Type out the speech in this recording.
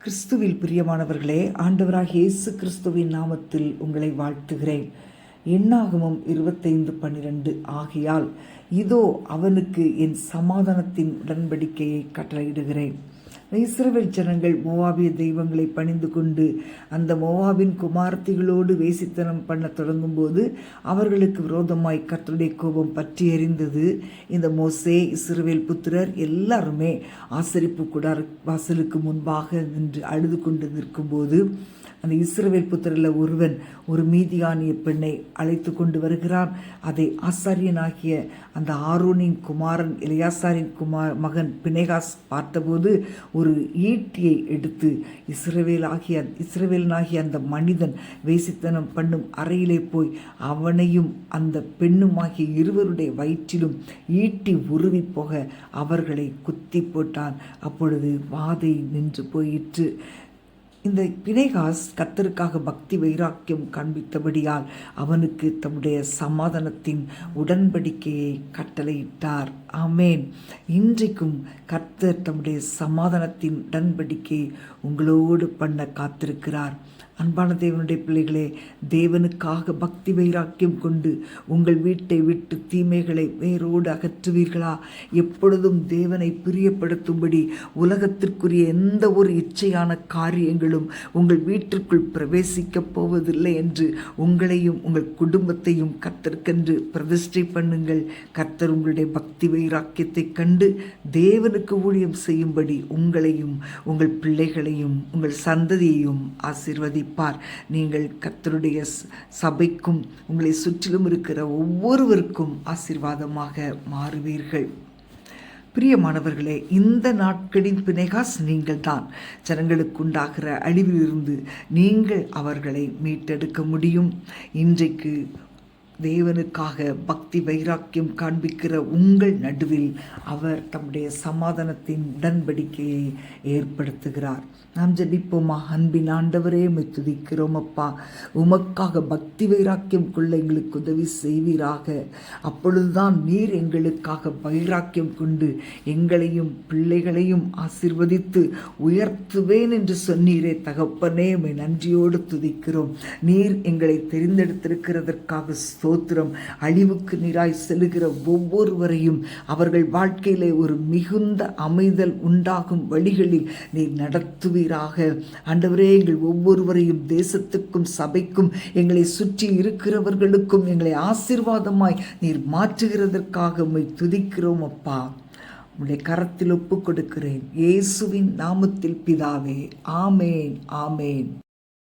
கிறிஸ்துவில் பிரியமானவர்களே, ஆண்டவராகிய இயேசு கிறிஸ்துவின் நாமத்தில் உங்களை வாழ்த்துகிறேன். என்னாகமம் 25:12 ஆகையால் இதோ அவனுக்கு என் சமாதானத்தின் உடன்படிக்கையை கட்டளையிடுகிறேன். இஸ்ரவேல் ஜனங்கள் மோவாபிய தெய்வங்களை பணிந்து கொண்டு அந்த மோவாபின் குமாரத்திகளோடு வேசித்தனம் பண்ண தொடங்கும்போது அவர்களுக்கு விரோதமாய் கர்த்தருடைய கோபம் பற்றி எறிந்தது. இந்த மோசே, இஸ்ரவேல் புத்திரர் எல்லாருமே ஆசரிப்பு கூடார வாசலுக்கு முன்பாக நின்று அழுது கொண்டு நிற்கும்போது அந்த இஸ்ரவேல் புத்திரரில் ஒருவன் ஒரு மீதியானிய பெண்ணை அழைத்து கொண்டு வருகிறான். அதை ஆசாரியனாகிய அந்த ஆரோனின் குமாரன் எலியாசாரின் மகன் பினேகாஸ் பார்த்தபோது ஒரு ஈட்டியை எடுத்து இஸ்ரவேலனாகிய அந்த மனிதன் வேசித்தனம் பண்ணும் அறையிலே போய் அவனையும் அந்த பெண்ணுமாகிய இருவருடைய வயிற்றிலும் ஈட்டி உருவி போக அவர்களை குத்தி போட்டான். அப்பொழுது வாதை நின்று போயிற்று. இந்த பினேகாஸ் கர்த்தருக்காக பக்தி வைராக்கியம் காண்பித்தபடியால் அவனுக்கு தம்முடைய சமாதானத்தின் உடன்படிக்கையை கட்டளையிட்டார். ஆமேன். இன்றைக்கும் கர்த்தர் தம்முடைய சமாதானத்தின் உடன்படிக்கையை உங்களோடு பண்ண காத்திருக்கிறார். அன்பான தேவனுடைய பிள்ளைகளே, தேவனுக்காக பக்தி வைராக்கியம் கொண்டு உங்கள் வீட்டை விட்டு தீமைகளை வேரோடு அகற்றுவீர்களா? எப்பொழுதும் தேவனை பிரியப்படுத்தும்படி உலகத்திற்குரிய எந்த ஒரு இச்சையான காரியங்களும் உங்கள் வீட்டிற்குள் பிரவேசிக்கப் போவதில்லை என்று உங்களையும் உங்கள் குடும்பத்தையும் கர்த்தருக்கென்று பிரதிஷ்டை பண்ணுங்கள். கர்த்தர் உங்களுடைய பக்தி வைராக்கியத்தை கண்டு தேவனுக்கு ஊழியம் செய்யும்படி உங்களையும் உங்கள் பிள்ளைகளையும் உங்கள் சந்ததியையும் ஆசீர்வதிப்பார். நீங்கள் கர்த்தருடைய சபைக்கும் உங்களை சுற்றிலும் இருக்கிற ஒவ்வொருவருக்கும் ஆசீர்வாதமாக மாறுவீர்கள். பிரியமானவர்களே, இந்த நாட்களின் பினேகாஸ் நீங்கள் தான். ஜனங்களுக்கு உண்டாகிற அழிவிலிருந்து நீங்கள் அவர்களை மீட்டெடுக்க முடியும். இன்றைக்கு தேவனுக்காக பக்தி வைராக்கியம் காண்பிக்கிற உங்கள் நடுவில் அவர் தம்முடைய சமாதானத்தின் உடன்படிக்கையை ஏற்படுத்துகிறார். நாம் ஜெபிப்போமா? அன்பின் ஆண்டவரே, உம்மை துதிக்கிறோம் அப்பா. உமக்காக பக்தி வைராக்கியம் கொள்ள எங்களுக்கு உதவி செய்வீராக. அப்பொழுதுதான் நீர் எங்களுக்காக வைராக்கியம் கொண்டு எங்களையும் பிள்ளைகளையும் ஆசீர்வதித்து உயர்த்துவேன் என்று சொன்னீரே தகப்பனே, உம்மை நன்றியோடு துதிக்கிறோம். நீர் எங்களை தெரிந்தெடுத்திருக்கிறதற்காக ஸ்தோத்திரம். அழிவுக்கு நீராய் செல்லுகிற ஒவ்வொருவரையும் அவர்கள் வாழ்க்கையிலே ஒரு மிகுந்த அமைதல் உண்டாகும் வழிகளில் நீர் நடத்துவீராக. ஆண்டவரே, எங்கள் ஒவ்வொருவரையும் தேசத்துக்கும் சபைக்கும் எங்களை சுற்றி இருக்கிறவர்களுக்கும் எங்களை ஆசீர்வாதமாய் நீர் மாற்றுகிறதற்காக உம்மை துதிக்கிறோம் அப்பா. உம்முடைய கரத்தில் ஒப்புக் கொடுக்கிறேன். இயேசுவின் நாமத்தில் பிதாவே. ஆமேன், ஆமேன்.